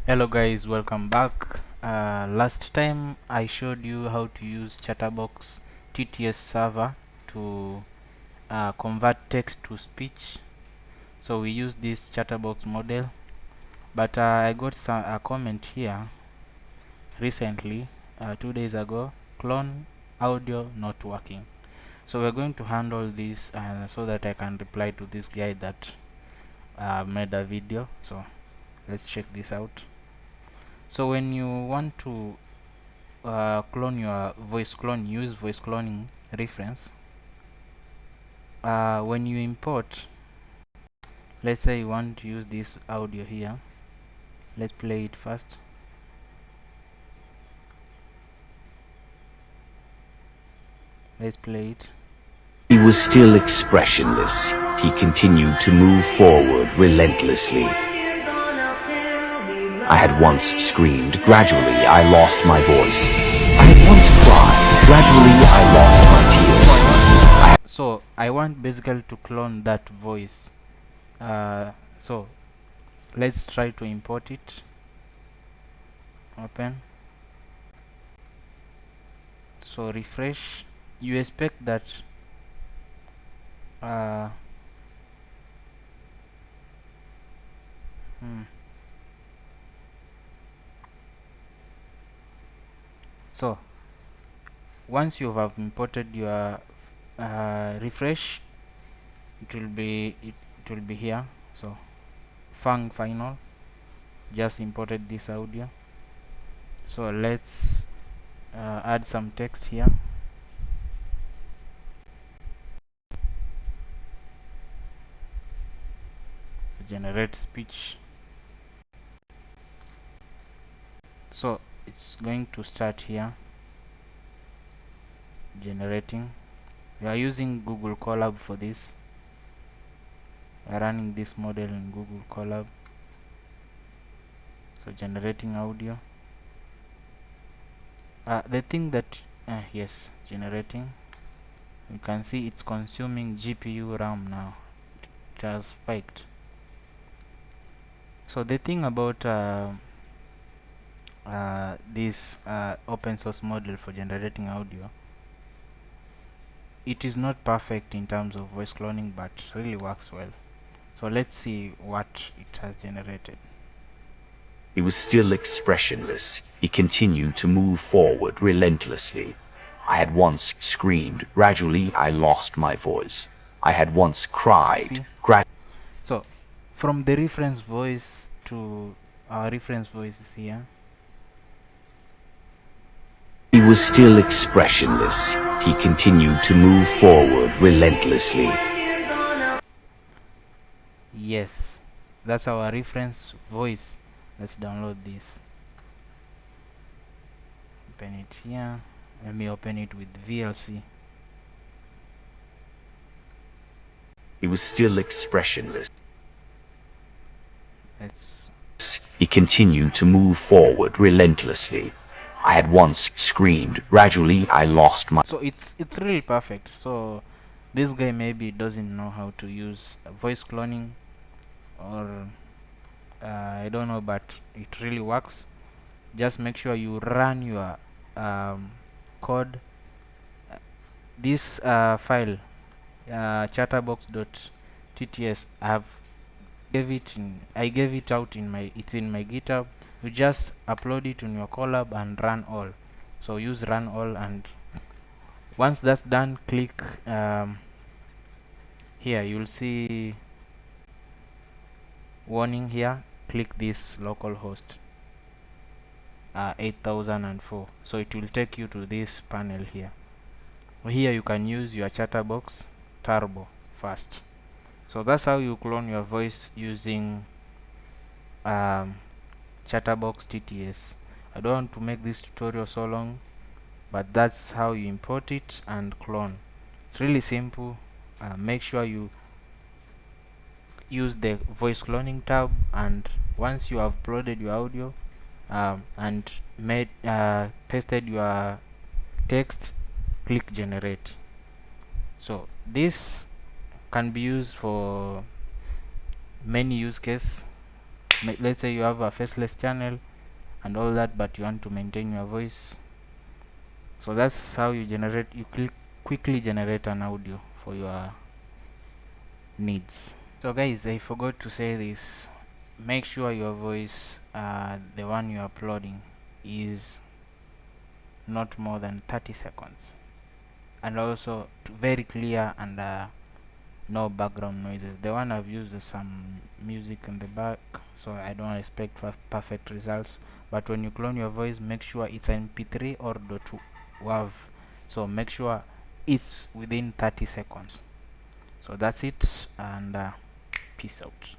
Hello guys, welcome back. Last time I showed you how to use Chatterbox TTS server to convert text to speech. So we use this Chatterbox model, but I got a comment here recently, 2 days ago, clone audio not working. So we're going to handle this so that I can reply to this guy that made a video. So let's check this out. So when you want to clone your voice clone, use voice cloning reference. When you import, let's say you want to use this audio here, let's play it first. Let's play it. He was still expressionless. He continued to move forward relentlessly. I had once screamed. Gradually, I lost my voice. I had once cried. Gradually, I lost my tears. So I want basically to clone that voice. So let's try to import it. Open. So refresh. You expect that so once you have imported your refresh, it will be here. So fang final just imported this audio. So let's add some text here. So generate speech. So it's going to start here generating. We are using Google Colab for this. We are running this model in Google Colab. So generating audio. The thing that yes, generating. You can see it's consuming GPU RAM now. It has spiked. So the thing about this open source model for generating audio, it is not perfect in terms of voice cloning, but really works well. So let's see what it has generated. He was still expressionless. He continued to move forward relentlessly. I had once screamed. Gradually, I lost my voice. I had once cried. So from the reference voice to our reference voices here. He was still expressionless. He continued to move forward relentlessly. Yes, that's our reference voice. Let's download this. Open it here. Let me open it with VLC. He was still expressionless. He continued to move forward relentlessly. I had once screamed. Gradually, I lost my... So it's really perfect. So this guy maybe doesn't know how to use voice cloning, or I don't know, but it really works. Just make sure you run your code. This file, chatterbox.tts, I gave it out in my GitHub. You just upload it on your Colab and run all. So use run all, and once that's done, click here. You'll see warning here. Click this localhost 8004. So it will take you to this panel here. Here you can use your Chatterbox Turbo first. So that's how you clone your voice using Chatterbox TTS. I don't want to make this tutorial so long, but that's how you import it and clone. It's really simple. Make sure you use the voice cloning tab, and once you have uploaded your audio and pasted your text, click generate. So this can be used for many use cases. let's say you have a faceless channel and all that, but you want to maintain your voice. So that's how you quickly generate an audio for your needs. So guys, I forgot to say this. Make sure your voice, the one you're uploading, is not more than 30 seconds, and also very clear, and no background noises. The one I've used is some music in the back, so I don't expect perfect results. But when you clone your voice, make sure it's mp3 or .wav, so make sure it's within 30 seconds. So that's it, and peace out.